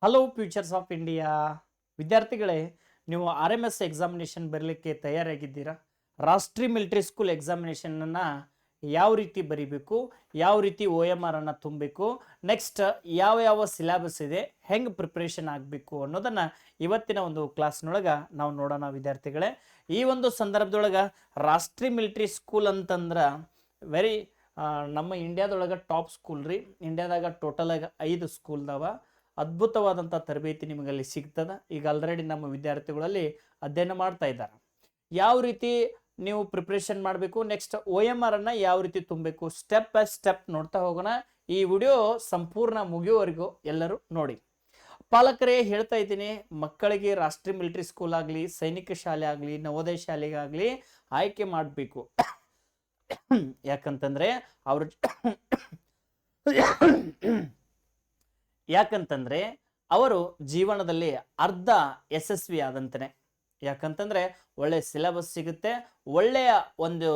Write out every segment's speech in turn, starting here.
Hello futures of India ವಿದ್ಯಾರ್ಥಿಗಳೇ, ನೀವು RMS examination ಬರಲಿಕ್ಕೆ ತಯಾರಾಗಿದ್ದೀರಾ? ರಾಷ್ಟ್ರೀಯ ಮಿಲಿಟರಿ ಸ್ಕೂಲ್ ಎಕ್ಸಾಮಿನೇಷನನ್ನು ಯಾವ ರೀತಿ ಬರೀಬೇಕು, ಯಾವ ರೀತಿ OMR ಅನ್ನು ತುಂಬಬೇಕು, ನೆಕ್ಸ್ಟ್ ಯಾವ ಯಾವ ಸಿಲೆಬಸ್ ಇದೆ, ಹೆಂಗೆ ಪ್ರಿಪ್ರೇಷನ್ ಆಗಬೇಕು ಅನ್ನೋದನ್ನು ಇವತ್ತಿನ ಒಂದು ಕ್ಲಾಸ್ನೊಳಗೆ ನಾವು ನೋಡೋಣ ವಿದ್ಯಾರ್ಥಿಗಳೇ. ಈ ಒಂದು ಸಂದರ್ಭದೊಳಗೆ ರಾಷ್ಟ್ರೀಯ ಮಿಲಿಟರಿ ಸ್ಕೂಲ್ ಅಂತಂದ್ರೆ ವೆರಿ ನಮ್ಮ ಇಂಡಿಯಾದೊಳಗೆ ಟಾಪ್ ಸ್ಕೂಲ್ ರೀ. ಇಂಡಿಯಾದಾಗ ಟೋಟಲ್ ಆಗಿ 5 ಸ್ಕೂಲ್ದವ. ಅದ್ಭುತವಾದಂಥ ತರಬೇತಿ ನಿಮಗಲ್ಲಿ ಸಿಗ್ತದೆ. ಈಗ ಆಲ್ರೆಡಿ ನಮ್ಮ ವಿದ್ಯಾರ್ಥಿಗಳಲ್ಲಿ ಅಧ್ಯಯನ ಮಾಡ್ತಾ ಇದ್ದಾರೆ. ಯಾವ ರೀತಿ ನೀವು ಪ್ರಿಪ್ರೇಷನ್ ಮಾಡಬೇಕು, ನೆಕ್ಸ್ಟ್ OMR ಅನ್ನು ಯಾವ ರೀತಿ ತುಂಬಬೇಕು, ಸ್ಟೆಪ್ ಬೈ ಸ್ಟೆಪ್ ನೋಡ್ತಾ ಹೋಗೋಣ. ಈ ವಿಡಿಯೋ ಸಂಪೂರ್ಣ ಮುಗಿಯುವವರೆಗೂ ಎಲ್ಲರೂ ನೋಡಿ. ಪಾಲಕರೇ ಹೇಳ್ತಾ ಇದ್ದೀನಿ, ಮಕ್ಕಳಿಗೆ ರಾಷ್ಟ್ರೀಯ ಮಿಲಿಟರಿ ಸ್ಕೂಲ್ ಆಗಲಿ, ಸೈನಿಕ ಶಾಲೆ ಆಗಲಿ, ನವೋದಯ ಶಾಲೆಗಾಗಲಿ ಆಯ್ಕೆ ಮಾಡಬೇಕು. ಯಾಕಂತಂದ್ರೆ ಅವರು ಜೀವನದಲ್ಲಿ ಅರ್ಧ ಯಶಸ್ವಿ ಆದಂತಾನೆ. ಯಾಕಂತಂದ್ರೆ ಒಳ್ಳೆ ಸಿಲೆಬಸ್ ಸಿಗುತ್ತೆ, ಒಳ್ಳೆಯ ಒಂದು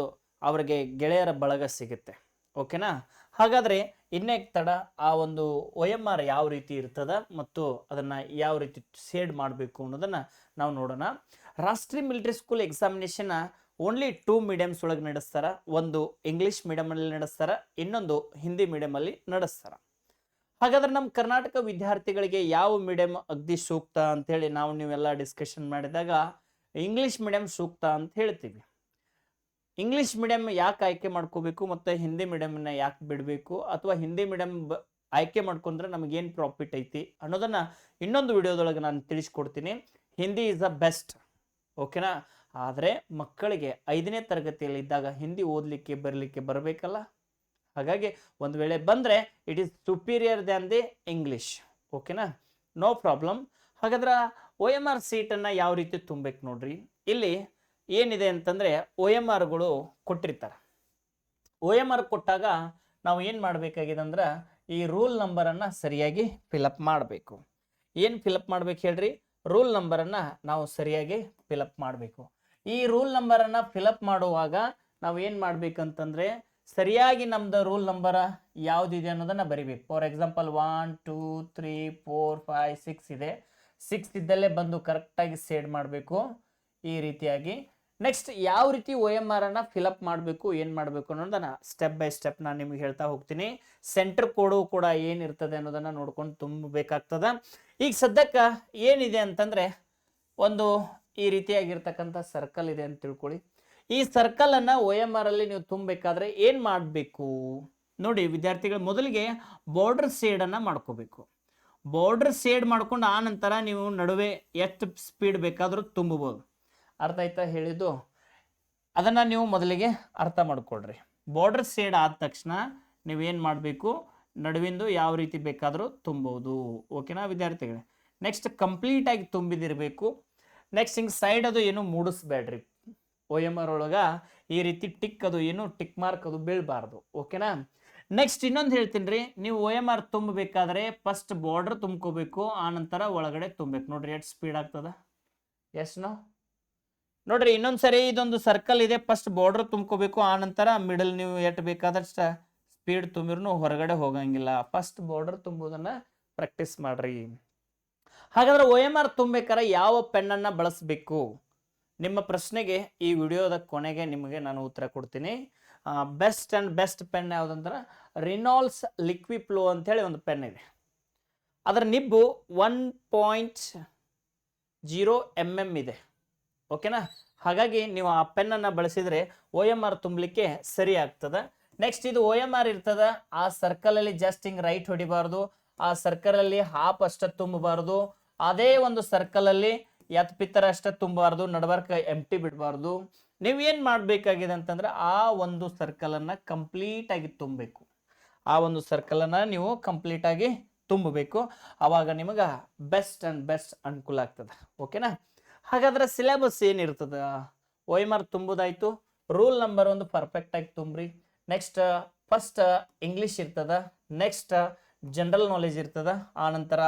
ಅವರಿಗೆ ಗೆಳೆಯರ ಬಳಗ ಸಿಗುತ್ತೆ. ಓಕೆನಾ? ಹಾಗಾದ್ರೆ ಇನ್ನೇ ತಡ ಆ ಒಂದು OMR ಯಾವ ರೀತಿ ಇರ್ತದ ಮತ್ತು ಅದನ್ನ ಯಾವ ರೀತಿ ಸೇಡ್ ಮಾಡಬೇಕು ಅನ್ನೋದನ್ನ ನಾವು ನೋಡೋಣ. ರಾಷ್ಟ್ರೀಯ military school examination only 2 mediums ಒಳಗೆ ನಡೆಸ್ತಾರ. ಒಂದು ಇಂಗ್ಲಿಷ್ ಮೀಡಿಯಂ ಅಲ್ಲಿ ನಡೆಸ್ತಾರ, ಇನ್ನೊಂದು ಹಿಂದಿ ಮೀಡಿಯಂ ಅಲ್ಲಿ ನಡೆಸ್ತಾರ. ಹಾಗಾದ್ರೆ ನಮ್ಮ ಕರ್ನಾಟಕ ವಿದ್ಯಾರ್ಥಿಗಳಿಗೆ ಯಾವ ಮೀಡಿಯಂ ಅಗ್ದಿ ಸೂಕ್ತ ಅಂತ ಹೇಳಿ ನೀವೆಲ್ಲ ಡಿಸ್ಕಷನ್ ಮಾಡಿದಾಗ ಇಂಗ್ಲಿಷ್ ಮೀಡಿಯಂ ಸೂಕ್ತ ಅಂತ ಹೇಳ್ತೀವಿ. ಇಂಗ್ಲಿಷ್ ಮೀಡಿಯಂ ಯಾಕೆ ಆಯ್ಕೆ ಮಾಡ್ಕೋಬೇಕು ಮತ್ತು ಹಿಂದಿ ಮೀಡಿಯಂನ ಯಾಕೆ ಬಿಡಬೇಕು, ಅಥವಾ ಹಿಂದಿ ಮೀಡಿಯಂ ಆಯ್ಕೆ ಮಾಡ್ಕೊಂಡ್ರೆ ನಮಗೇನು ಪ್ರಾಫಿಟ್ ಐತಿ ಅನ್ನೋದನ್ನ ಇನ್ನೊಂದು ವಿಡಿಯೋದೊಳಗೆ ನಾನು ತಿಳಿಸ್ಕೊಡ್ತೀನಿ. Hindi is the best. ಓಕೆನಾ? ಆದರೆ ಮಕ್ಕಳಿಗೆ 5ನೇ ತರಗತಿಯಲ್ಲಿ ಇದ್ದಾಗ ಹಿಂದಿ ಓದಲಿಕ್ಕೆ ಬರಬೇಕಲ್ಲ. ಹಾಗಾಗಿ ಒಂದು ವೇಳೆ ಬಂದರೆ it is superior than the English. ಓಕೆನಾ? No problem. ಹಾಗಾದ್ರೆ OMR ಸೀಟನ್ನು ಯಾವ ರೀತಿ ತುಂಬಬೇಕು ನೋಡ್ರಿ. ಇಲ್ಲಿ ಏನಿದೆ ಅಂತಂದರೆ OMRಗಳು ಕೊಟ್ಟಿರ್ತಾರೆ. OMR ಕೊಟ್ಟಾಗ ನಾವು ಏನು ಮಾಡಬೇಕಾಗಿದೆ ಅಂದ್ರೆ ಈ ರೂಲ್ ನಂಬರನ್ನು ಸರಿಯಾಗಿ ಫಿಲಪ್ ಮಾಡಬೇಕು. ಏನು ಫಿಲಪ್ ಮಾಡ್ಬೇಕು ಹೇಳ್ರಿ? ರೂಲ್ ನಂಬರನ್ನು ನಾವು ಸರಿಯಾಗಿ ಫಿಲಪ್ ಮಾಡಬೇಕು. ಈ ರೂಲ್ ನಂಬರನ್ನು ಫಿಲಪ್ ಮಾಡುವಾಗ ನಾವು ಏನು ಮಾಡಬೇಕಂತಂದರೆ ಸರಿಯಾಗಿ ನಮ್ದು ರೂಲ್ ನಂಬರ್ ಯಾವುದಿದೆ ಅನ್ನೋದನ್ನು ಬರಿಬೇಕು. ಫಾರ್ ಎಕ್ಸಾಂಪಲ್ 1 2 3 4 5 6 ಇದೆ. 6 ಇದ್ದಲ್ಲೇ ಬಂದು ಕರೆಕ್ಟಾಗಿ ಸೇಡ್ ಮಾಡಬೇಕು ಈ ರೀತಿಯಾಗಿ. ನೆಕ್ಸ್ಟ್ ಯಾವ ರೀತಿ OMR ಅನ್ನು ಫಿಲಪ್ ಮಾಡಬೇಕು, ಏನು ಮಾಡಬೇಕು ಅನ್ನೋದನ್ನು ಸ್ಟೆಪ್ ಬೈ ಸ್ಟೆಪ್ ನಾನು ನಿಮಗೆ ಹೇಳ್ತಾ ಹೋಗ್ತೀನಿ. ಸೆಂಟರ್ ಕೋಡು ಕೂಡ ಏನಿರ್ತದೆ ಅನ್ನೋದನ್ನು ನೋಡ್ಕೊಂಡು ತುಂಬಬೇಕಾಗ್ತದೆ. ಈಗ ಸದ್ಯಕ್ಕೆ ಏನಿದೆ ಅಂತಂದರೆ ಒಂದು ಈ ರೀತಿಯಾಗಿರ್ತಕ್ಕಂಥ ಸರ್ಕಲ್ ಇದೆ ಅಂತ ತಿಳ್ಕೊಳ್ಳಿ. ಈ ಸರ್ಕಲನ್ನು OMR ಅಲ್ಲಿ ನೀವು ತುಂಬಬೇಕಾದ್ರೆ ಏನು ಮಾಡಬೇಕು ನೋಡಿ ವಿದ್ಯಾರ್ಥಿಗಳು. ಮೊದಲಿಗೆ ಬಾರ್ಡರ್ ಸೇಡನ್ನು ಮಾಡ್ಕೋಬೇಕು. ಬಾರ್ಡರ್ ಸೇಡ್ ಮಾಡ್ಕೊಂಡು ಆ ನಂತರ ನೀವು ನಡುವೆ ಎಷ್ಟು ಸ್ಪೀಡ್ ಬೇಕಾದರೂ ತುಂಬಬಹುದು. ಅರ್ಥ ಆಯ್ತಾ ಹೇಳಿದ್ದು? ಅದನ್ನು ನೀವು ಮೊದಲಿಗೆ ಅರ್ಥ ಮಾಡ್ಕೊಳ್ರಿ. ಬಾರ್ಡರ್ ಸೇಡ್ ಆದ ತಕ್ಷಣ ನೀವೇನು ಮಾಡಬೇಕು, ನಡುವಿಂದು ಯಾವ ರೀತಿ ಬೇಕಾದರೂ ತುಂಬಬಹುದು. ಓಕೆನಾ ವಿದ್ಯಾರ್ಥಿಗಳೇ? ನೆಕ್ಸ್ಟ್ ಕಂಪ್ಲೀಟಾಗಿ ತುಂಬಿದಿರಬೇಕು. ನೆಕ್ಸ್ಟ್ ಹಿಂಗೆ ಸೈಡ್ ಅದು ಏನು ಮೂಡಿಸ್ಬೇಡ್ರಿ. OMR ಒಳಗೆ ಈ ರೀತಿ ಟಿಕ್ ಅದು ಏನು ಟಿಕ್ ಮಾರ್ಕ್ ಅದು ಬೀಳಬಾರ್ದು. ಓಕೆನಾ? ನೆಕ್ಸ್ಟ್ ಇನ್ನೊಂದು ಹೇಳ್ತೀನಿ ರೀ, ನೀವು OMR ತುಂಬಬೇಕಾದ್ರೆ ಫಸ್ಟ್ ಬಾರ್ಡರ್ ತುಂಬ್ಕೋಬೇಕು, ಆನಂತರ ಒಳಗಡೆ ತುಂಬಬೇಕು. ನೋಡ್ರಿ ಎಷ್ಟು ಸ್ಪೀಡ್ ಆಗ್ತದ. ಎಸ್ನೋ ನೋಡ್ರಿ ಇನ್ನೊಂದು ಸರಿ ಇದೊಂದು ಸರ್ಕಲ್ ಇದೆ. ಫಸ್ಟ್ ಬಾರ್ಡರ್ ತುಂಬ್ಕೋಬೇಕು, ಆನಂತರ ಮಿಡಲ್ ನೀವು ಎಷ್ಟು ಬೇಕಾದಷ್ಟು ಸ್ಪೀಡ್ ತುಂಬಿರೂ ಹೊರಗಡೆ ಹೋಗಂಗಿಲ್ಲ. ಫಸ್ಟ್ ಬಾರ್ಡರ್ ತುಂಬುವುದನ್ನು ಪ್ರಾಕ್ಟೀಸ್ ಮಾಡ್ರಿ. ಹಾಗಾದ್ರೆ OMR ತುಂಬಬೇಕಾದ್ರೆ ಯಾವ ಪೆನ್ನನ್ನು ಬಳಸಬೇಕು? ನಿಮ್ಮ ಪ್ರಶ್ನೆಗೆ ಈ ವಿಡಿಯೋದ ಕೊನೆಗೆ ನಿಮಗೆ ನಾನು ಉತ್ತರ ಕೊಡ್ತೀನಿ. ಬೆಸ್ಟ್ ಪೆನ್ ಯಾವುದಂದ್ರೆ ರಿನಾಲ್ಡ್ಸ್ ಲಿಕ್ವಿಫ್ಲೋ ಅಂತೇಳಿ ಒಂದು ಪೆನ್ ಇದೆ. ಅದರ ನಿಬ್ಬು 1.0 mm ಇದೆ. ಓಕೆನಾ? ಹಾಗಾಗಿ ನೀವು ಆ ಪೆನ್ನನ್ನು ಬಳಸಿದರೆ OMR ತುಂಬಲಿಕ್ಕೆ ಸರಿ ಆಗ್ತದೆ. ನೆಕ್ಸ್ಟ್ ಇದು OMR ಇರ್ತದೆ, ಆ ಸರ್ಕಲಲ್ಲಿ ಜಸ್ಟ್ ಹಿಂಗೆ ರೈಟ್ ಹೊಡಿಬಾರ್ದು, ಆ ಸರ್ಕಲಲ್ಲಿ ಹಾಫ್ ಅಷ್ಟೇ ತುಂಬಬಾರ್ದು, ಅದೇ ಒಂದು ಸರ್ಕಲಲ್ಲಿ ಪಿತ್ತರ ಅಷ್ಟೇ ತುಂಬಬಾರ್ದು, ನಡಬರ್ಕ ಎಂಟಿ ಬಿಡಬಾರ್ದು. ನೀವೇನು ಮಾಡಬೇಕಾಗಿದೆ ಅಂತಂದ್ರೆ ಆ ಒಂದು ಸರ್ಕಲನ್ನು ಕಂಪ್ಲೀಟಾಗಿ ತುಂಬಬೇಕು. ಆ ಒಂದು ಸರ್ಕಲನ್ನು ನೀವು ಕಂಪ್ಲೀಟಾಗಿ ತುಂಬಬೇಕು. ಆವಾಗ ನಿಮಗೆ ಬೆಸ್ಟ್ ಅನುಕೂಲ ಆಗ್ತದೆ. ಓಕೆನಾ? ಹಾಗಾದ್ರೆ ಸಿಲೆಬಸ್ ಏನಿರ್ತದ? OMR ತುಂಬುದಾಯ್ತು. ರೂಲ್ ನಂಬರ್ ಒಂದು ಪರ್ಫೆಕ್ಟಾಗಿ ತುಂಬ್ರಿ. ನೆಕ್ಸ್ಟ್ ಫಸ್ಟ್ ಇಂಗ್ಲೀಷ್ ಇರ್ತದ, ನೆಕ್ಸ್ಟ್ ಜನರಲ್ ನಾಲೆಜ್ ಇರ್ತದ, ಆನಂತರ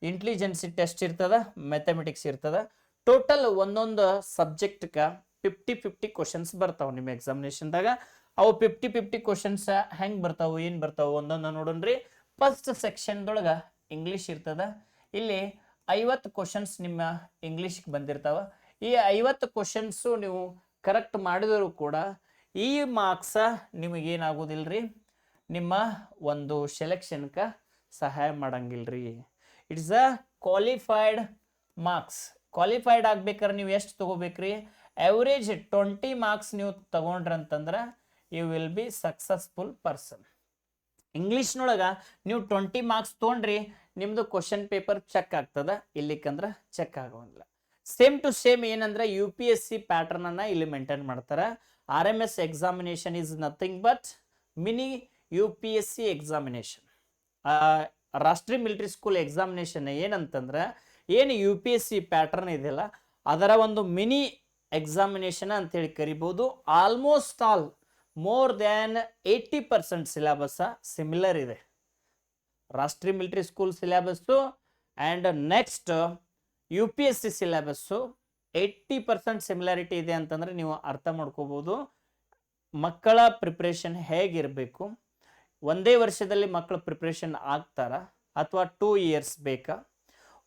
ಇಂಟೆಲಿಜೆನ್ಸಿ ಟೆಸ್ಟ್ ಇರ್ತದ, ಮ್ಯಾಥಮೆಟಿಕ್ಸ್ ಇರ್ತದ. ಟೋಟಲ್ ಒಂದೊಂದು ಸಬ್ಜೆಕ್ಟ್ಗೆ 50-50 ಕ್ವಶನ್ಸ್ ಬರ್ತಾವೆ ನಿಮ್ಮ ಎಕ್ಸಾಮಿನೇಷನ್ದಾಗ. ಅವು 50-50 ಕ್ವಶನ್ಸ್ ಹೆಂಗೆ ಬರ್ತಾವೆ, ಏನು ಬರ್ತಾವೆ ಒಂದೊಂದು ನೋಡೋಣ್ರಿ. ಫಸ್ಟ್ ಸೆಕ್ಷನ್ದೊಳಗೆ ಇಂಗ್ಲೀಷ್ ಇರ್ತದ, ಇಲ್ಲಿ 50 ಕ್ವಶನ್ಸ್ ನಿಮ್ಮ ಇಂಗ್ಲೀಷ್ಗೆ ಬಂದಿರ್ತಾವ. ಈ 50 ಕ್ವಶನ್ಸು ನೀವು ಕರೆಕ್ಟ್ ಮಾಡಿದರೂ ಕೂಡ ಈ ಮಾರ್ಕ್ಸ ನಿಮಗೇನಾಗೋದಿಲ್ರಿ, ನಿಮ್ಮ ಒಂದು ಸೆಲೆಕ್ಷನ್ಗೆ ಸಹಾಯ ಮಾಡಂಗಿಲ್ರಿ. It's a qualified marks. Qualified ಆಗ್ಬೇಕಾದ್ರೆ ನೀವು ಎಷ್ಟು ತಗೋಬೇಕ್ರಿ? ಎವರೇಜ್ 20 ಮಾರ್ಕ್ಸ್ ನೀವು ತಗೊಂಡ್ರಂತಂದ್ರೆ you will be successful person. ಇಂಗ್ಲೀಷ್ನೊಳಗೆ ನೀವು 20 ಮಾರ್ಕ್ಸ್ ತೊಗೊಂಡ್ರಿ, ನಿಮ್ಮದು ಕ್ವಶನ್ ಪೇಪರ್ ಚೆಕ್ ಆಗ್ತದ, ಇಲ್ಲಿಕಂದ್ರೆ ಚೆಕ್ ಆಗೋಂಗಿಲ್ಲ. ಸೇಮ್ ಟು ಸೇಮ್ ಏನಂದ್ರೆ UPSC ಪ್ಯಾಟರ್ನ್ ಅನ್ನ ಇಲ್ಲಿ ಮೇಂಟೈನ್ ಮಾಡ್ತಾರೆ. RMS examination is nothing but mini UPSC examination. Rashtriya military school examination ಏನಂತಂದ್ರೆ ಏನು UPSC ಪ್ಯಾಟರ್ನ್ ಇದೆಯಲ್ಲ ಅದರ ಒಂದು ಮಿನಿ ಎಕ್ಸಾಮಿನೇಷನ್ ಅಂತೇಳಿ ಕರಿಬಹುದು. Almost all more than 80% syllabus similar ಇದೆ. ರಾಷ್ಟ್ರೀಯ military school syllabus and next UPSC syllabus 80% similarity ಇದೆ ಅಂತಂದ್ರೆ ನೀವು ಅರ್ಥ ಮಾಡ್ಕೋಬಹುದು ಮಕ್ಕಳ ಪ್ರಿಪ್ರೇಷನ್ ಹೇಗಿರಬೇಕು. ಒಂದೇ ವರ್ಷದಲ್ಲಿ ಮಕ್ಕಳ ಪ್ರಿಪ್ರೇಷನ್ ಆಗ್ತಾರ ಅಥವಾ 2 ಇಯರ್ಸ್ ಬೇಕಾ?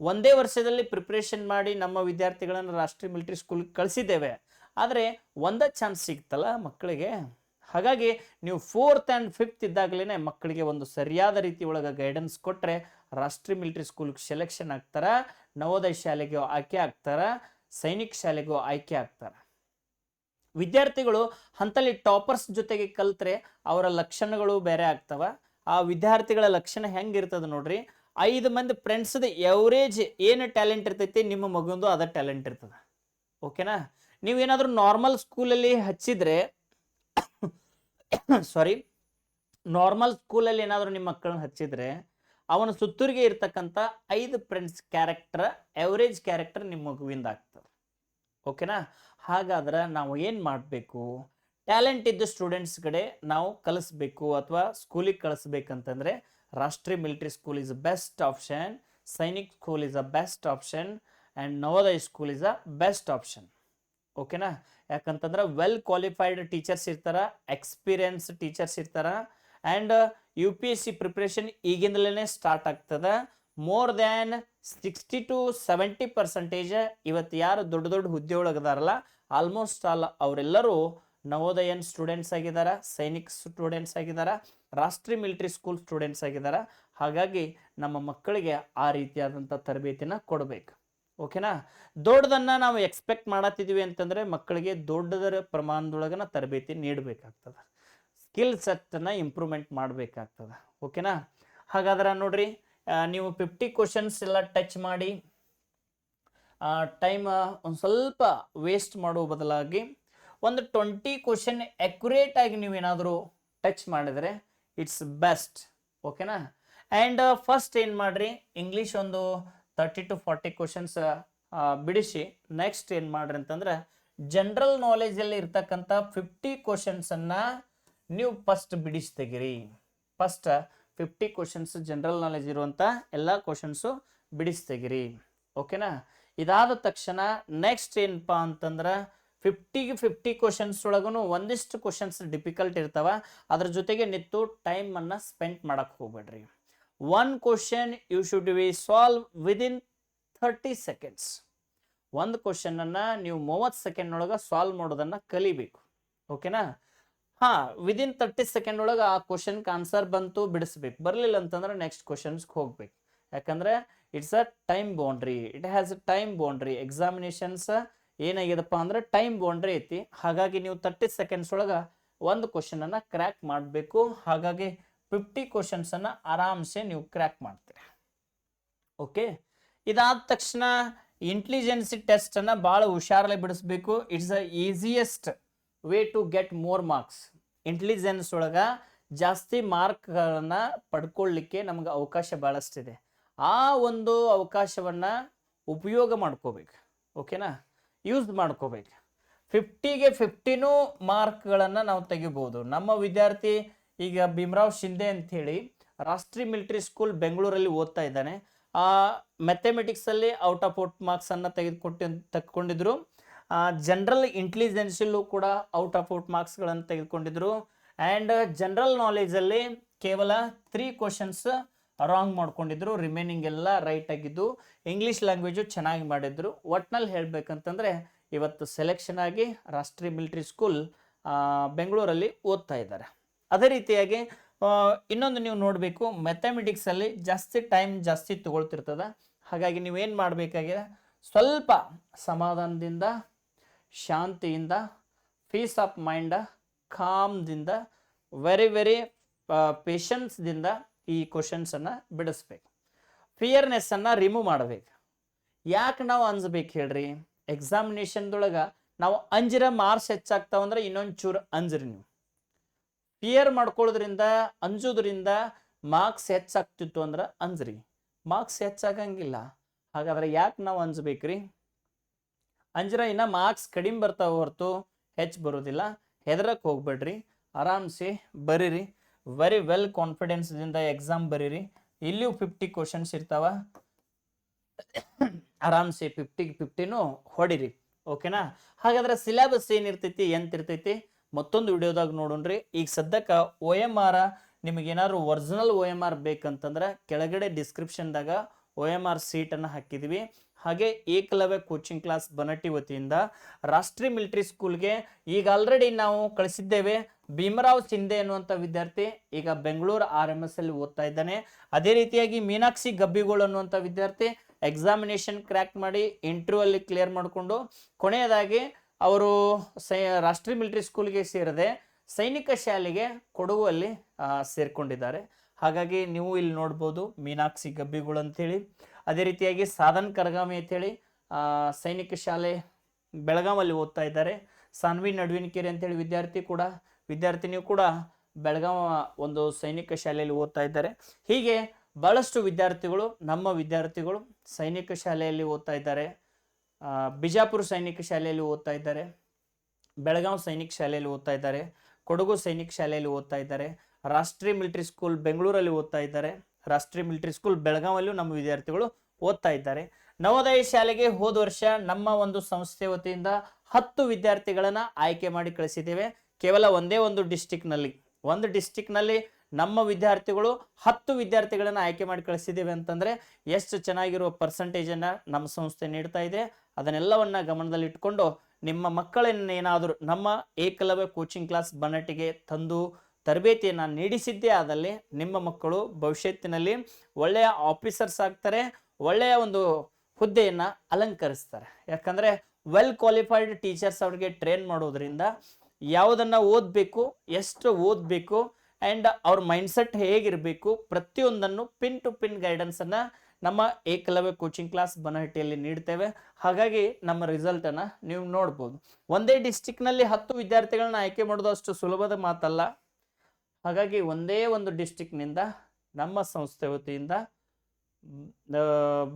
ಒಂದೇ ವರ್ಷದಲ್ಲಿ ಪ್ರಿಪ್ರೇಷನ್ ಮಾಡಿ ನಮ್ಮ ವಿದ್ಯಾರ್ಥಿಗಳನ್ನು ರಾಷ್ಟ್ರೀಯ ಮಿಲಿಟರಿ ಸ್ಕೂಲ್ಗೆ ಕಳಿಸಿದ್ದೇವೆ, ಆದರೆ ಒಂದೇ ಚಾನ್ಸ್ ಸಿಗ್ತಲ್ಲ ಮಕ್ಕಳಿಗೆ. ಹಾಗಾಗಿ ನೀವು 4th and 5th ಇದ್ದಾಗಲೇ ಮಕ್ಕಳಿಗೆ ಒಂದು ಸರಿಯಾದ ರೀತಿ ಒಳಗೆ ಗೈಡೆನ್ಸ್ ಕೊಟ್ಟರೆ ರಾಷ್ಟ್ರೀಯ ಮಿಲಿಟರಿ ಸ್ಕೂಲ್ಗೆ ಸೆಲೆಕ್ಷನ್ ಆಗ್ತಾರ, ನವೋದಯ ಶಾಲೆಗೆ ಆಯ್ಕೆ ಆಗ್ತಾರ, ಸೈನಿಕ ಶಾಲೆಗೂ ಆಯ್ಕೆ ಆಗ್ತಾರ. ವಿದ್ಯಾರ್ಥಿಗಳು ಅಂತಲ್ಲಿ ಟಾಪರ್ಸ್ ಜೊತೆಗೆ ಕಲ್ತ್ರೆ ಅವರ ಲಕ್ಷಣಗಳು ಬೇರೆ ಆಗ್ತವ. ಆ ವಿದ್ಯಾರ್ಥಿಗಳ ಲಕ್ಷಣ ಹೆಂಗಿರ್ತದ ನೋಡ್ರಿ, 5 ಮಂದಿ ಫ್ರೆಂಡ್ಸ್ದು ಎವರೇಜ್ ಏನು ಟ್ಯಾಲೆಂಟ್ ಇರ್ತೈತಿ ನಿಮ್ಮ ಮಗುಂದು ಅದ ಟ್ಯಾಲೆಂಟ್ ಇರ್ತದ. ಓಕೆನಾ? ನೀವೇನಾದ್ರೂ ನಾರ್ಮಲ್ ಸ್ಕೂಲಲ್ಲಿ ಹಚ್ಚಿದ್ರೆ ನಾರ್ಮಲ್ ಸ್ಕೂಲಲ್ಲಿ ಏನಾದರೂ ನಿಮ್ಮ ಮಕ್ಕಳನ್ನ ಹಚ್ಚಿದ್ರೆ ಅವನ ಸುತ್ತೂರಿಗೆ ಇರ್ತಕ್ಕಂಥ 5 ಫ್ರೆಂಡ್ಸ್ ಕ್ಯಾರೆಕ್ಟರ್ ಎವರೇಜ್ ಕ್ಯಾರೆಕ್ಟರ್ ನಿಮ್ಮ ಮಗುವಿಂದ ಆಗ್ತದೆ. ಓಕೆನಾ? ಹಾಗಾದ್ರೆ ನಾವು ಏನು ಮಾಡಬೇಕು? ಟ್ಯಾಲೆಂಟ್ ಇದ್ದ ಸ್ಟೂಡೆಂಟ್ಸ್ ಕಡೆ ನಾವು ಕಲಿಸ್ಬೇಕು ಅಥವಾ ಸ್ಕೂಲಿಗೆ ಕಳಿಸ್ಬೇಕಂತಂದ್ರೆ ರಾಷ್ಟ್ರೀಯ military school is a best option, Sainik school is a best option and Navodaya school is a best option. ಓಕೆನಾ? ಯಾಕಂತಂದ್ರೆ ವೆಲ್ ಕ್ವಾಲಿಫೈಡ್ ಟೀಚರ್ಸ್ ಇರ್ತಾರ, ಎಕ್ಸ್ಪೀರಿಯನ್ಸ್ ಟೀಚರ್ಸ್ ಇರ್ತಾರ ಆ್ಯಂಡ್ UPSC ಪ್ರಿಪ್ರೇಷನ್ ಈಗಿಂದಲೇ ಸ್ಟಾರ್ಟ್ ಆಗ್ತದೆ. ಮೋರ್ ದ್ಯಾನ್ 60 to 70% ಇವತ್ತು ಯಾರು ದೊಡ್ಡ ದೊಡ್ಡ ಹುದ್ದೆ ಒಳಗದಾರಲ್ಲ ಆಲ್ಮೋಸ್ಟ್ ಆಲ್ ಅವರೆಲ್ಲರೂ ನವೋದಯನ್ ಸ್ಟೂಡೆಂಟ್ಸ್ ಆಗಿದ್ದಾರೆ, ಸೈನಿಕ್ ಸ್ಟೂಡೆಂಟ್ಸ್ ಆಗಿದ್ದಾರೆ, ರಾಷ್ಟ್ರೀಯ ಮಿಲಿಟರಿ ಸ್ಕೂಲ್ ಸ್ಟೂಡೆಂಟ್ಸ್ ಆಗಿದ್ದಾರೆ. ಹಾಗಾಗಿ ನಮ್ಮ ಮಕ್ಕಳಿಗೆ ಆ ರೀತಿಯಾದಂಥ ತರಬೇತಿನ ಕೊಡಬೇಕು. ಓಕೆನಾ? ದೊಡ್ಡದನ್ನ ನಾವು ಎಕ್ಸ್ಪೆಕ್ಟ್ ಮಾಡತ್ತಿದ್ವಿ ಅಂತಂದ್ರೆ ಮಕ್ಕಳಿಗೆ ದೊಡ್ಡದರ ಪ್ರಮಾಣದೊಳಗನ ತರಬೇತಿ ನೀಡಬೇಕಾಗ್ತದೆ, ಸ್ಕಿಲ್ ಸೆಟ್ಟನ್ನು ಇಂಪ್ರೂವ್ಮೆಂಟ್ ಮಾಡಬೇಕಾಗ್ತದೆ. ಓಕೆನಾ? ಹಾಗಾದ್ರೆ ನೋಡ್ರಿ, ನೀವು 50 ಕ್ವಶನ್ಸ್ ಎಲ್ಲ ಟಚ್ ಮಾಡಿ ಟೈಮ್ ಒಂದು ಸ್ವಲ್ಪ ವೇಸ್ಟ್ ಮಾಡುವ ಬದಲಾಗಿ ಒಂದು 20 ಕ್ವಶನ್ ಅಕ್ಯುರೇಟ್ ಆಗಿ ನೀವೇನಾದರೂ ಟಚ್ ಮಾಡಿದರೆ ಇಟ್ಸ್ ಬೆಸ್ಟ್. ಓಕೆನಾ? ಆ್ಯಂಡ್ ಫಸ್ಟ್ ಏನು ಮಾಡ್ರಿ, ಇಂಗ್ಲೀಷ್ ಒಂದು 30 to 40 ಕ್ವಶನ್ಸ್ ಬಿಡಿಸಿ ನೆಕ್ಸ್ಟ್ ಏನು ಮಾಡ್ರಿ ಅಂತಂದ್ರೆ ಜನರಲ್ ನಾಲೆಜಲ್ಲಿ ಇರ್ತಕ್ಕಂಥ 50 ಕ್ವಶನ್ಸನ್ನು ನೀವು ಫಸ್ಟ್ ಬಿಡಿಸಿ ತೆಗಿರಿ. ಫಸ್ಟ್ 50 ಕ್ವಶನ್ಸ್ ಜನರಲ್ ನಾಲೆಜ್ ಇರುವಂಥ ಎಲ್ಲ ಕ್ವಶನ್ಸು ಬಿಡಿಸಿ ತೆಗಿರಿ. ಓಕೆನಾ? ಇದಾದ ತಕ್ಷಣ ನೆಕ್ಸ್ಟ್ ಏನಪ್ಪ ಅಂತಂದ್ರೆ 50 ಕ್ವಶನ್ಸ್ ಒಳಗೂ ಒಂದಿಷ್ಟು ಕ್ವಶನ್ಸ್ ಡಿಫಿಕಲ್ಟ್ ಇರ್ತಾವ, ಅದ್ರ ಜೊತೆಗೆ ನಿಂತು ಟೈಮನ್ನು ಸ್ಪೆಂಡ್ ಮಾಡಕ್ಕೆ ಹೋಗ್ಬೇಡ್ರಿ. 1 question you should be solve within 30 seconds. ಒಂದು ಕ್ವಶನನ್ನು ನೀವು 30 ಸೆಕೆಂಡ್ ಒಳಗೆ ಸಾಲ್ವ್ ಮಾಡೋದನ್ನು ಕಲಿಬೇಕು. ಓಕೆನಾ? ವಿದಿನ್ 30 ಸೆಕೆಂಡ್ ಒಳಗೆ ಆ ಕ್ವಶನ್ಗೆ ಆನ್ಸರ್ ಬಂತು ಬಿಡಿಸ್ಬೇಕು, ಬರಲಿಲ್ಲ ಅಂತಂದ್ರೆ ನೆಕ್ಸ್ಟ್ ಕ್ವಶನ್ಸ್ಗೆ ಹೋಗ್ಬೇಕು. ಯಾಕಂದ್ರೆ it's a time boundary, it has a time boundary. ಎಕ್ಸಾಮಿನೇಷನ್ಸ್ ಏನಾಗಿದಪ್ಪ ಅಂದ್ರೆ ಟೈಮ್ ಬೌಂಡ್ರಿ ಐತಿ. ಹಾಗಾಗಿ ನೀವು 30 ಸೆಕೆಂಡ್ಸ್ ಒಳಗೆ ಒಂದು ಕ್ವಶನನ್ನು ಕ್ರ್ಯಾಕ್ ಮಾಡಬೇಕು. ಹಾಗಾಗಿ 50 ಕ್ವಶನ್ಸನ್ನು ಆರಾಮ್ಸೆ ನೀವು ಕ್ರ್ಯಾಕ್ ಮಾಡ್ತೀರಿ. ಓಕೆ? ಇದಾದ ತಕ್ಷಣ ಇಂಟೆಲಿಜೆನ್ಸಿ ಟೆಸ್ಟನ್ನು ಭಾಳ ಹುಷಾರಲ್ಲೇ ಬಿಡಿಸ್ಬೇಕು. It's the easiest way to get more marks. Intelligence ಒಳಗೆ ಜಾಸ್ತಿ ಮಾರ್ಕ್ಗಳನ್ನು ಪಡ್ಕೊಳ್ಳಿಕ್ಕೆ ನಮ್ಗೆ ಅವಕಾಶ ಭಾಳಷ್ಟಿದೆ. ಆ ಒಂದು ಅವಕಾಶವನ್ನು ಉಪಯೋಗ ಮಾಡ್ಕೋಬೇಕು. ಓಕೆನಾ? ಯೂಸ್ ಮಾಡ್ಕೋಬೇಕು. 50ಗೆ 50 ಮಾರ್ಕ್ಗಳನ್ನು ನಾವು ತೆಗಿಬೋದು. ನಮ್ಮ ವಿದ್ಯಾರ್ಥಿ ಈಗ ಭೀಮರಾವ್ ಶಿಂದೆ ಅಂಥೇಳಿ ರಾಷ್ಟ್ರೀಯ ಮಿಲಿಟರಿ ಸ್ಕೂಲ್ ಬೆಂಗಳೂರಲ್ಲಿ ಓದ್ತಾ ಇದ್ದಾನೆ. ಮ್ಯಾಥಮೆಟಿಕ್ಸಲ್ಲಿ ಔಟ್ ಆಫ್ ಔಟ್ ಮಾರ್ಕ್ಸನ್ನು ತೆಗೆದುಕೊಂಡಿದ್ರು. ಜನರಲ್ ಇಂಟೆಲಿಜೆನ್ಸಲ್ಲೂ ಕೂಡ ಔಟ್ ಆಫ್ ಔಟ್ ಮಾರ್ಕ್ಸ್ಗಳನ್ನು ತೆಗೆದುಕೊಂಡಿದ್ರು. ಆ್ಯಂಡ್ ಜನರಲ್ ನಾಲೆಜಲ್ಲಿ ಕೇವಲ 3 ಕ್ವಶನ್ಸ್ ರಾಂಗ್ ಮಾಡ್ಕೊಂಡಿದ್ರು, ರಿಮೈನಿಂಗ್ ಎಲ್ಲ ರೈಟ್ ಆಗಿದ್ದು. ಇಂಗ್ಲೀಷ್ ಲ್ಯಾಂಗ್ವೇಜು ಚೆನ್ನಾಗಿ ಮಾಡಿದ್ರು. ಒಟ್ನಲ್ಲಿ ಹೇಳ್ಬೇಕಂತಂದ್ರೆ ಇವತ್ತು ಸೆಲೆಕ್ಷನ್ ಆಗಿ ರಾಷ್ಟ್ರೀಯ ಮಿಲಿಟರಿ ಸ್ಕೂಲ್ ಬೆಂಗಳೂರಲ್ಲಿ ಓದ್ತಾ ಇದ್ದಾರೆ. ಅದೇ ರೀತಿಯಾಗಿ ಇನ್ನೊಂದು ನೀವು ನೋಡಬೇಕು, ಮ್ಯಾಥಮೆಟಿಕ್ಸಲ್ಲಿ ಜಾಸ್ತಿ ತಗೊಳ್ತಿರ್ತದ. ಹಾಗಾಗಿ ನೀವೇನು ಮಾಡಬೇಕಾಗಿದೆ, ಸ್ವಲ್ಪ ಸಮಾಧಾನದಿಂದ, ಶಾಂತಿಯಿಂದ, ಪೀಸ್ ಆಫ್ ಮೈಂಡ, ಕಾಮ್ದಿಂದ, ವೆರಿ ಪೇಷನ್ಸ್ದಿಂದ ಈ ಕ್ವಶನ್ಸನ್ನು ಬಿಡಿಸ್ಬೇಕು. ಫಿಯರ್ನೆಸ್ಸನ್ನು ರಿಮೂವ್ ಮಾಡಬೇಕು. ಯಾಕೆ ನಾವು ಅಂಜಬೇಕು ಹೇಳ್ರಿ? ಎಕ್ಸಾಮಿನೇಷನ್ದೊಳಗೆ ನಾವು ಅಂಜಿರ ಮಾರ್ಕ್ಸ್ ಹೆಚ್ಚಾಗ್ತಾವಂದ್ರೆ ಇನ್ನೊಂದು ಚೂರು ಅಂಜ್ರಿ. ನೀವು ಫಿಯರ್ ಮಾಡ್ಕೊಳ್ಳೋದ್ರಿಂದ, ಅಂಜೋದ್ರಿಂದ ಮಾರ್ಕ್ಸ್ ಹೆಚ್ಚಾಗ್ತಿತ್ತು ಅಂದ್ರೆ ಅಂಜ್ರಿ, ಮಾರ್ಕ್ಸ್ ಹೆಚ್ಚಾಗಂಗಿಲ್ಲ. ಹಾಗಾದ್ರೆ ಯಾಕೆ ನಾವು ಅಂಜಬೇಕ್ರಿ? ಅಂಜ್ರ ಇನ್ನ ಮಾರ್ಕ್ಸ್ ಕಡಿಮೆ ಬರ್ತಾವ ಹೊರತು ಹೆಚ್ಚು ಬರೋದಿಲ್ಲ. ಹೆದರಕ್ಕೆ ಹೋಗ್ಬೇಡ್ರಿ, ಆರಾಮ್ಸೆ ಬರೀರಿ. ವೆರಿ ವೆಲ್ ಕಾನ್ಫಿಡೆನ್ಸ್ದಿಂದ ಎಕ್ಸಾಮ್ ಬರೀರಿ. ಇಲ್ಲಿಯೂ 50 ಕ್ವಶನ್ಸ್ ಇರ್ತಾವ, ಆರಾಮ್ಸೆ 50-50 ಹೊಡಿರಿ. ಓಕೆನಾ? ಹಾಗಾದ್ರೆ ಸಿಲೆಬಸ್ ಏನಿರ್ತೈತಿ, ಎಂತಿರ್ತೈತಿ ಮತ್ತೊಂದು ವಿಡಿಯೋದಾಗ ನೋಡೋಣ್ರಿ. ಈಗ ಸದ್ಯಕ್ಕೆ OMR ನಿಮಗೇನಾದ್ರು ಒರಿಜಿನಲ್ OMR ಬೇಕಂತಂದ್ರೆ ಕೆಳಗಡೆ ಡಿಸ್ಕ್ರಿಪ್ಷನ್ದಾಗ OMR ಸೀಟನ್ನು ಹಾಕಿದ್ವಿ. ಹಾಗೆ ಏಕಲವ್ಯ ಕೋಚಿಂಗ್ ಕ್ಲಾಸ್ ಬನಟ್ಟಿ ವತಿಯಿಂದ ರಾಷ್ಟ್ರೀಯ ಮಿಲಿಟರಿ ಸ್ಕೂಲ್ಗೆ ಈಗ ಆಲ್ರೆಡಿ ನಾವು ಕಳಿಸಿದ್ದೇವೆ. ಭೀಮರಾವ್ ಸಿಂಧೆ ಅನ್ನುವಂಥ ವಿದ್ಯಾರ್ಥಿ ಈಗ ಬೆಂಗಳೂರು RMS ಅಲ್ಲಿ ಓದ್ತಾ ಇದ್ದಾನೆ. ಅದೇ ರೀತಿಯಾಗಿ ಮೀನಾಕ್ಷಿ ಗಬ್ಬಿಗೋಳ್ ಅನ್ನುವಂಥ ವಿದ್ಯಾರ್ಥಿ ಎಕ್ಸಾಮಿನೇಷನ್ ಕ್ರ್ಯಾಕ್ ಮಾಡಿ ಇಂಟರ್ವ್ಯೂ ಅಲ್ಲಿ ಕ್ಲಿಯರ್ ಮಾಡಿಕೊಂಡು ಕೊನೆಯದಾಗಿ ಅವರು ರಾಷ್ಟ್ರೀಯ ಮಿಲಿಟರಿ ಸ್ಕೂಲ್ಗೆ ಸೇರದೆ ಸೈನಿಕ ಶಾಲೆಗೆ ಕೊಡಗುವಲ್ಲಿ ಸೇರ್ಕೊಂಡಿದ್ದಾರೆ. ಹಾಗಾಗಿ ನೀವು ಇಲ್ಲಿ ನೋಡ್ಬೋದು ಮೀನಾಕ್ಷಿ ಗಬ್ಬಿಗೋಳ್ ಅಂತೇಳಿ. ಅದೇ ರೀತಿಯಾಗಿ ಸಾಧನ್ ಕರಗಾಮಿ ಅಂತೇಳಿ ಸೈನಿಕ ಶಾಲೆ ಬೆಳಗಾವಲ್ಲಿ ಓದ್ತಾ ಇದ್ದಾರೆ. ಸಾನ್ವಿ ನಡುವಿನಕೆರೆ ಅಂತೇಳಿ ವಿದ್ಯಾರ್ಥಿನಿಯು ಕೂಡ ಬೆಳಗಾವ ಒಂದು ಸೈನಿಕ ಶಾಲೆಯಲ್ಲಿ ಓದ್ತಾ ಇದ್ದಾರೆ. ಹೀಗೆ ಬಹಳಷ್ಟು ವಿದ್ಯಾರ್ಥಿಗಳು, ನಮ್ಮ ವಿದ್ಯಾರ್ಥಿಗಳು ಸೈನಿಕ ಶಾಲೆಯಲ್ಲಿ ಓದ್ತಾ ಇದ್ದಾರೆ. ಬಿಜಾಪುರ ಸೈನಿಕ ಶಾಲೆಯಲ್ಲಿ ಓದ್ತಾ ಇದ್ದಾರೆ, ಬೆಳಗಾವಿ ಸೈನಿಕ ಶಾಲೆಯಲ್ಲಿ ಓದ್ತಾ ಇದ್ದಾರೆ, ಕೊಡಗು ಸೈನಿಕ ಶಾಲೆಯಲ್ಲಿ ಓದ್ತಾ ಇದ್ದಾರೆ, ರಾಷ್ಟ್ರೀಯ ಮಿಲಿಟರಿ ಸ್ಕೂಲ್ ಬೆಂಗಳೂರಲ್ಲಿ ಓದ್ತಾ ಇದ್ದಾರೆ, ರಾಷ್ಟ್ರೀಯ ಮಿಲಿಟರಿ ಸ್ಕೂಲ್ ಬೆಳಗಾವಲ್ಲೂ ನಮ್ಮ ವಿದ್ಯಾರ್ಥಿಗಳು ಓದ್ತಾ ಇದ್ದಾರೆ. ನವೋದಯ ಶಾಲೆಗೆ ಹೋದ ವರ್ಷ ನಮ್ಮ ಒಂದು ಸಂಸ್ಥೆ ವತಿಯಿಂದ 10 ವಿದ್ಯಾರ್ಥಿಗಳನ್ನ ಆಯ್ಕೆ ಮಾಡಿ ಕಳಿಸಿದ್ದೇವೆ. ಕೇವಲ ಒಂದೇ ಒಂದು ಡಿಸ್ಟಿಕ್ನಲ್ಲಿ ನಮ್ಮ ವಿದ್ಯಾರ್ಥಿಗಳು 10 ವಿದ್ಯಾರ್ಥಿಗಳನ್ನ ಆಯ್ಕೆ ಮಾಡಿ ಕಳಿಸಿದ್ದೇವೆ ಅಂತಂದ್ರೆ ಎಷ್ಟು ಚೆನ್ನಾಗಿರುವ ಪರ್ಸೆಂಟೇಜನ್ನು ನಮ್ಮ ಸಂಸ್ಥೆ ನೀಡ್ತಾ ಇದೆ. ಅದನ್ನೆಲ್ಲವನ್ನ ಗಮನದಲ್ಲಿ ಇಟ್ಕೊಂಡು ನಿಮ್ಮ ಮಕ್ಕಳನ್ನೇನಾದರೂ ನಮ್ಮ ಏಕಲವ್ಯ ಕೋಚಿಂಗ್ ಕ್ಲಾಸ್ ಬನ್ನಟ್ಟಿಗೆ ತಂದು ತರಬೇತಿಯನ್ನು ನೀಡಿಸಿದ್ದೇ ಆದಲ್ಲಿ ನಿಮ್ಮ ಮಕ್ಕಳು ಭವಿಷ್ಯತ್ತಿನಲ್ಲಿ ಒಳ್ಳೆಯ ಆಫೀಸರ್ಸ್ ಆಗ್ತಾರೆ, ಒಳ್ಳೆಯ ಒಂದು ಹುದ್ದೆಯನ್ನು ಅಲಂಕರಿಸ್ತಾರೆ. ಯಾಕಂದರೆ ವೆಲ್ ಕ್ವಾಲಿಫೈಡ್ ಟೀಚರ್ಸ್ ಅವ್ರಿಗೆ ಟ್ರೈನ್ ಮಾಡೋದ್ರಿಂದ ಯಾವುದನ್ನು ಓದಬೇಕು, ಎಷ್ಟು ಓದಬೇಕು ಆ್ಯಂಡ್ ಅವ್ರ ಮೈಂಡ್ಸೆಟ್ ಹೇಗಿರಬೇಕು ಪ್ರತಿಯೊಂದನ್ನು ಪಿನ್ ಟು ಪಿನ್ ಗೈಡೆನ್ಸನ್ನು ನಮ್ಮ ಏಕಲವ್ಯ ಕೋಚಿಂಗ್ ಕ್ಲಾಸ್ ಬನಹಟ್ಟಿಯಲ್ಲಿ ನೀಡ್ತೇವೆ. ಹಾಗಾಗಿ ನಮ್ಮ ರಿಸಲ್ಟನ್ನು ನೀವು ನೋಡ್ಬೋದು. ಒಂದೇ ಡಿಸ್ಟಿಕ್ನಲ್ಲಿ 10 ವಿದ್ಯಾರ್ಥಿಗಳನ್ನ ಆಯ್ಕೆ ಮಾಡೋದು ಅಷ್ಟು ಸುಲಭದ ಮಾತಲ್ಲ. ಹಾಗಾಗಿ ಒಂದೇ ಒಂದು ಡಿಸ್ಟಿಕ್ನಿಂದ ನಮ್ಮ ಸಂಸ್ಥೆ ವತಿಯಿಂದ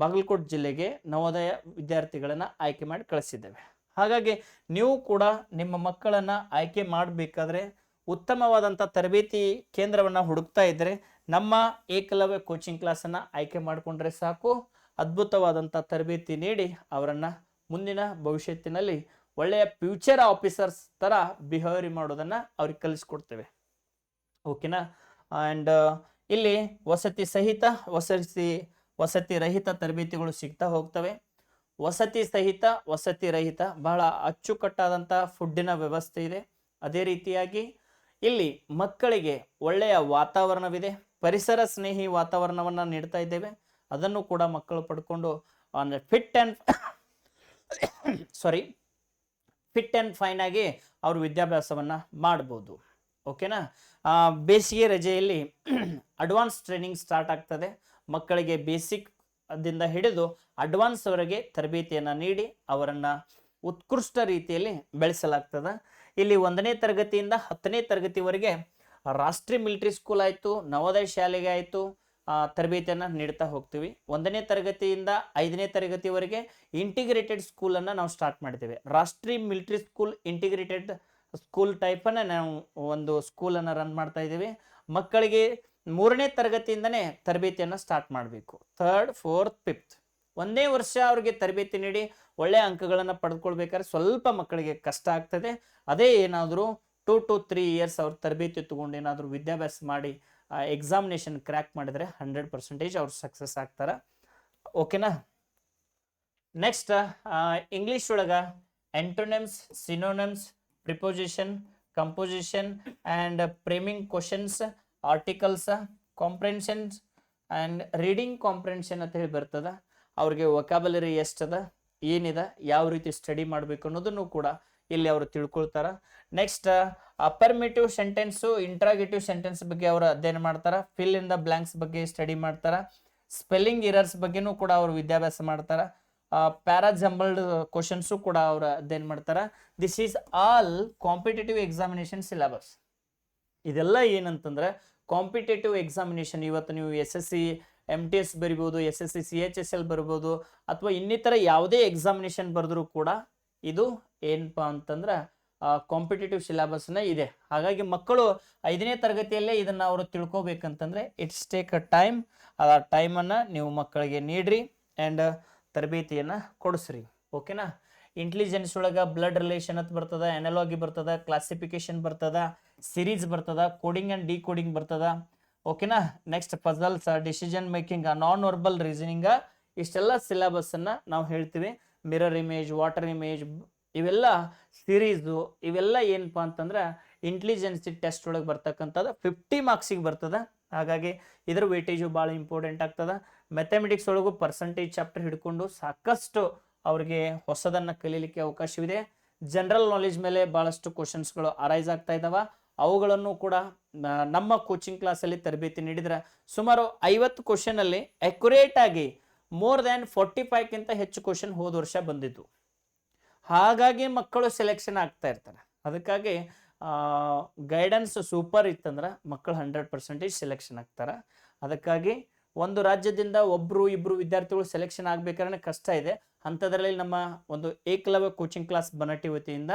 ಬಾಗಲಕೋಟೆ ಜಿಲ್ಲೆಗೆ ನವೋದಯ ವಿದ್ಯಾರ್ಥಿಗಳನ್ನು ಆಯ್ಕೆ ಮಾಡಿ ಕಳಿಸಿದ್ದೇವೆ. ಹಾಗಾಗಿ ನೀವು ಕೂಡ ನಿಮ್ಮ ಮಕ್ಕಳನ್ನು ಆಯ್ಕೆ ಮಾಡಬೇಕಾದ್ರೆ ಉತ್ತಮವಾದಂಥ ತರಬೇತಿ ಕೇಂದ್ರವನ್ನು ಹುಡುಕ್ತಾ ಇದ್ದರೆ ನಮ್ಮ ಏಕಲವ್ಯ ಕೋಚಿಂಗ್ ಕ್ಲಾಸನ್ನು ಆಯ್ಕೆ ಮಾಡಿಕೊಂಡ್ರೆ ಸಾಕು. ಅದ್ಭುತವಾದಂಥ ತರಬೇತಿ ನೀಡಿ ಅವರನ್ನು ಮುಂದಿನ ಭವಿಷ್ಯತ್ತಿನಲ್ಲಿ ಒಳ್ಳೆಯ ಫ್ಯೂಚರ್ ಆಫೀಸರ್ಸ್ ಥರ ಬಿಹೇವಿಯರ್ ಮಾಡೋದನ್ನು ಅವ್ರಿಗೆ ಕಲಿಸ್ಕೊಡ್ತೇವೆ. ಓಕೆನಾ? ಆ್ಯಂಡ್ ಇಲ್ಲಿ ವಸತಿ ರಹಿತ ತರಬೇತಿಗಳು ಸಿಗ್ತಾ ಹೋಗ್ತವೆ. ವಸತಿ ಸಹಿತ, ವಸತಿ ರಹಿತ ಬಹಳ ಅಚ್ಚುಕಟ್ಟಾದಂಥ ಫುಡ್ಡಿನ ವ್ಯವಸ್ಥೆ ಇದೆ. ಅದೇ ರೀತಿಯಾಗಿ ಇಲ್ಲಿ ಮಕ್ಕಳಿಗೆ ಒಳ್ಳೆಯ ವಾತಾವರಣವಿದೆ, ಪರಿಸರ ಸ್ನೇಹಿ ವಾತಾವರಣವನ್ನು ನೀಡ್ತಾ ಇದ್ದೇವೆ. ಅದನ್ನು ಕೂಡ ಮಕ್ಕಳು ಪಡ್ಕೊಂಡು ಫಿಟ್ ಆ್ಯಂಡ್ ಫೈನ್ ಆಗಿ ಅವರು ವಿದ್ಯಾಭ್ಯಾಸವನ್ನು ಮಾಡ್ಬೋದು. ಓಕೆನಾ? ಬೇಸಿಗೆ ರಜೆಯಲ್ಲಿ ಅಡ್ವಾನ್ಸ್ ಟ್ರೈನಿಂಗ್ ಸ್ಟಾರ್ಟ್ ಆಗ್ತದೆ. ಮಕ್ಕಳಿಗೆ ಬೇಸಿಕ್ ದಿಂದ ಹಿಡಿದು ಅಡ್ವಾನ್ಸ್ ವರೆಗೆ ತರಬೇತಿಯನ್ನು ನೀಡಿ ಅವರನ್ನು ಉತ್ಕೃಷ್ಟ ರೀತಿಯಲ್ಲಿ ಬೆಳೆಸಲಾಗ್ತದೆ. ಇಲ್ಲಿ 1ನೇ ತರಗತಿಯಿಂದ 10ನೇ ತರಗತಿವರೆಗೆ ರಾಷ್ಟ್ರೀಯ ಮಿಲಿಟರಿ ಸ್ಕೂಲ್ ಆಯಿತು, ನವೋದಯ ಶಾಲೆಗೆ ಆಯಿತು ತರಬೇತಿಯನ್ನು ನೀಡ್ತಾ ಹೋಗ್ತೀವಿ. 1ನೇ ತರಗತಿಯಿಂದ 5ನೇ ತರಗತಿವರೆಗೆ ಇಂಟಿಗ್ರೇಟೆಡ್ ಸ್ಕೂಲನ್ನು ನಾವು ಸ್ಟಾರ್ಟ್ ಮಾಡ್ತೇವೆ. ರಾಷ್ಟ್ರೀಯ ಮಿಲಿಟರಿ ಸ್ಕೂಲ್ ಇಂಟಿಗ್ರೇಟೆಡ್ ಸ್ಕೂಲ್ ಟೈಪನ್ನು ನಾವು ಒಂದು ಸ್ಕೂಲನ್ನು ರನ್ ಮಾಡ್ತಾ ಇದ್ದೀವಿ. ಮಕ್ಕಳಿಗೆ 3ನೇ ತರಗತಿಯಿಂದನೇ ತರಬೇತಿಯನ್ನು ಸ್ಟಾರ್ಟ್ ಮಾಡಬೇಕು. 3rd, 4th, 5th ಒಂದೇ ವರ್ಷ ಅವ್ರಿಗೆ ತರಬೇತಿ ನೀಡಿ ಒಳ್ಳೆಯ ಅಂಕಗಳನ್ನು ಪಡೆದುಕೊಳ್ಬೇಕಾದ್ರೆ ಸ್ವಲ್ಪ ಮಕ್ಕಳಿಗೆ ಕಷ್ಟ ಆಗ್ತದೆ. ಅದೇ ಏನಾದರೂ 2 to 3 years ಅವ್ರ ತರಬೇತಿ ತಗೊಂಡು ಏನಾದರೂ ವಿದ್ಯಾಭ್ಯಾಸ ಮಾಡಿ ಎಕ್ಸಾಮಿನೇಷನ್ ಕ್ರ್ಯಾಕ್ ಮಾಡಿದರೆ 100% ಅವ್ರು ಸಕ್ಸಸ್ ಆಗ್ತಾರೆ. ಓಕೆನಾ. ನೆಕ್ಸ್ಟ್ ಇಂಗ್ಲಿಷ್ ಒಳಗ antonyms, synonyms, preposition, composition and framing questions, articles, comprehensions and reading comprehension ಅಂತ ಹೇಳಿ ಬರ್ತದೆ. ಅವ್ರಿಗೆ ವೊಕ್ಯಾಬುಲರಿ ಎಷ್ಟದ, ಏನಿದೆ, ಯಾವ ರೀತಿ ಸ್ಟಡಿ ಮಾಡಬೇಕು ಅನ್ನೋದನ್ನು ಕೂಡ ಇಲ್ಲಿ ಅವರು ತಿಳ್ಕೊಳ್ತಾರೆ. Next affirmative sentence, interrogative sentence ಬಗ್ಗೆ ಅವರು ಅಧ್ಯಯನ ಮಾಡ್ತಾರೆ. ಫಿಲ್ ಇನ್ ದ ಬ್ಲಾಂಕ್ಸ್ ಬಗ್ಗೆ ಸ್ಟಡಿ ಮಾಡ್ತಾರೆ. ಸ್ಪೆಲ್ಲಿಂಗ್ ಎರರ್ಸ್ ಬಗ್ಗೆನೂ ಕೂಡ ಅವರು ವಿದ್ಯಾಭ್ಯಾಸ ಮಾಡ್ತಾರೆ. ಪ್ಯಾರಾಜಂಬಲ್ಡ್ ಕ್ವಶನ್ಸು ಕೂಡ ಅವರು ಅಧ್ಯಯನ ಮಾಡ್ತಾರೆ. This is all competitive examination syllabus. ಇದೆಲ್ಲ ಏನಂತಂದ್ರೆ ಕಾಂಪಿಟೇಟಿವ್ ಎಕ್ಸಾಮಿನೇಷನ್. ಇವತ್ತು ನೀವು SSC MTS ಬರಿಬೋದು, SSC CHSL ಬರ್ಬೋದು, ಅಥವಾ ಇನ್ನಿತರ ಯಾವುದೇ ಎಕ್ಸಾಮಿನೇಷನ್ ಬರೆದ್ರು ಕೂಡ ಇದು ಏನಪ್ಪಾ ಅಂತಂದ್ರೆ ಕಾಂಪಿಟೇಟಿವ್ ಸಿಲೆಬಸ್ನ ಇದೆ. ಹಾಗಾಗಿ ಮಕ್ಕಳು 5ನೇ ತರಗತಿಯಲ್ಲೇ ಇದನ್ನು ಅವರು ತಿಳ್ಕೊಬೇಕಂತಂದ್ರೆ ಇಟ್ಸ್ ಟೇಕ್ ಅ ಟೈಮ್. ಆ ಟೈಮನ್ನು ನೀವು ಮಕ್ಕಳಿಗೆ ನೀಡ್ರಿ ಆ್ಯಂಡ್ ತರಬೇತಿಯನ್ನು ಕೊಡಿಸ್ರಿ. ಓಕೆನಾ. ಇಂಟೆಲಿಜೆನ್ಸ್ ಒಳಗೆ ಬ್ಲಡ್ ರಿಲೇಷನ್ ಅಂತ ಬರ್ತದ, ಅನಲಾಗಿ ಬರ್ತದ, ಕ್ಲಾಸಿಫಿಕೇಶನ್ ಬರ್ತದ, ಸಿರೀಸ್ ಬರ್ತದ, ಕೋಡಿಂಗ್ ಆ್ಯಂಡ್ ಡಿಕೋಡಿಂಗ್ ಬರ್ತದ. ಓಕೆನಾ. Next puzzles, decision making, non verbal reasoning, ಇಷ್ಟೆಲ್ಲ ಸಿಲೆಬಸ್ಸನ್ನು ನಾವು ಹೇಳ್ತೀವಿ. ಮಿರರ್ ಇಮೇಜ್, ವಾಟರ್ ಇಮೇಜ್, ಇವೆಲ್ಲ ಸಿರೀಸು, ಇವೆಲ್ಲ ಏನಪ್ಪಾ ಅಂತಂದ್ರೆ ಇಂಟೆಲಿಜೆನ್ಸಿ ಟೆಸ್ಟ್ ಒಳಗೆ ಬರ್ತಕ್ಕಂಥದ್ದು 50 ಮಾರ್ಕ್ಸಿಗೆ ಬರ್ತದೆ. ಹಾಗಾಗಿ ಇದರ ವೇಟೇಜು ಭಾಳ ಇಂಪಾರ್ಟೆಂಟ್ ಆಗ್ತದೆ. ಮ್ಯಾಥಮೆಟಿಕ್ಸ್ ಒಳಗೂ ಪರ್ಸೆಂಟೇಜ್ ಚಾಪ್ಟರ್ ಹಿಡ್ಕೊಂಡು ಸಾಕಷ್ಟು ಅವ್ರಿಗೆ ಹೊಸದನ್ನು ಕಲೀಲಿಕ್ಕೆ ಅವಕಾಶವಿದೆ. ಜನರಲ್ ನಾಲೆಜ್ ಮೇಲೆ ಭಾಳಷ್ಟು ಕ್ವಶನ್ಸ್ಗಳು ಅರೈಸ್ ಆಗ್ತಾ ಇದ್ದಾವೆ. ಅವುಗಳನ್ನು ಕೂಡ ನಮ್ಮ ಕೋಚಿಂಗ್ ಕ್ಲಾಸಲ್ಲಿ ತರಬೇತಿ ನೀಡಿದ್ರೆ ಸುಮಾರು 50 ಕ್ವಶನಲ್ಲಿ ಅಕ್ಯುರೇಟ್ ಆಗಿ ಮೋರ್ ದ್ಯಾನ್ 45ಕ್ಕಿಂತ ಹೆಚ್ಚು ಕ್ವಶನ್ ಹೋದ ವರ್ಷ ಬಂದಿದ್ದು. ಹಾಗಾಗಿ ಮಕ್ಕಳು ಸೆಲೆಕ್ಷನ್ ಆಗ್ತಾ ಇರ್ತಾರೆ. ಅದಕ್ಕಾಗಿ ಗೈಡೆನ್ಸ್ ಸೂಪರ್ ಇತ್ತಂದ್ರೆ ಮಕ್ಕಳು 100% ಸೆಲೆಕ್ಷನ್ ಆಗ್ತಾರೆ. ಅದಕ್ಕಾಗಿ ಒಂದು ರಾಜ್ಯದಿಂದ ಒಬ್ಬರು ಇಬ್ಬರು ವಿದ್ಯಾರ್ಥಿಗಳು ಸೆಲೆಕ್ಷನ್ ಆಗಬೇಕಾದ್ರೆ ಕಷ್ಟ ಇದೆ. ಅಂಥದ್ರಲ್ಲಿ ನಮ್ಮ ಒಂದು ಏಕಲವ್ಯ ಕೋಚಿಂಗ್ ಕ್ಲಾಸ್ ಬನಟ್ಟಿ ವತಿಯಿಂದ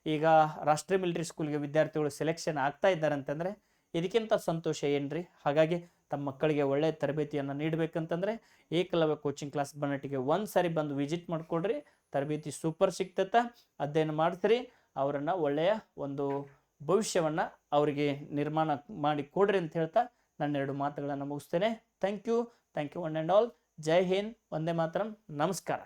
ಈಗ ರಾಷ್ಟ್ರೀಯ ಮಿಲಿಟರಿ ಸ್ಕೂಲ್ಗೆ ವಿದ್ಯಾರ್ಥಿಗಳು ಸೆಲೆಕ್ಷನ್ ಆಗ್ತಾ ಇದ್ದಾರೆ ಅಂತಂದರೆ ಇದಕ್ಕಿಂತ ಸಂತೋಷ ಏನ್ರಿ. ಹಾಗಾಗಿ ತಮ್ಮ ಮಕ್ಕಳಿಗೆ ಒಳ್ಳೆಯ ತರಬೇತಿಯನ್ನು ನೀಡಬೇಕಂತಂದರೆ ಏಕಲವ್ಯ ಕೋಚಿಂಗ್ ಕ್ಲಾಸ್ ಬನಟ್ಟಿಗೆ ಒಂದು ಸಾರಿ ಬಂದು ವಿಸಿಟ್ ಮಾಡಿಕೊಡ್ರಿ. ತರಬೇತಿ ಸೂಪರ್ ಸಿಗ್ತತ್ತ, ಅಧ್ಯಯನ ಮಾಡ್ತೀರಿ, ಅವರನ್ನು ಒಳ್ಳೆಯ ಒಂದು ಭವಿಷ್ಯವನ್ನು ಅವರಿಗೆ ನಿರ್ಮಾಣ ಮಾಡಿ ಕೊಡ್ರಿ ಅಂತ ಹೇಳ್ತಾ ನನ್ನ 2 ಮಾತುಗಳನ್ನು ಮುಗಿಸ್ತೇನೆ. Thank you one and all. ಜೈ ಹಿಂದ್, ವಂದೇ ಮಾತರಂ, ನಮಸ್ಕಾರ.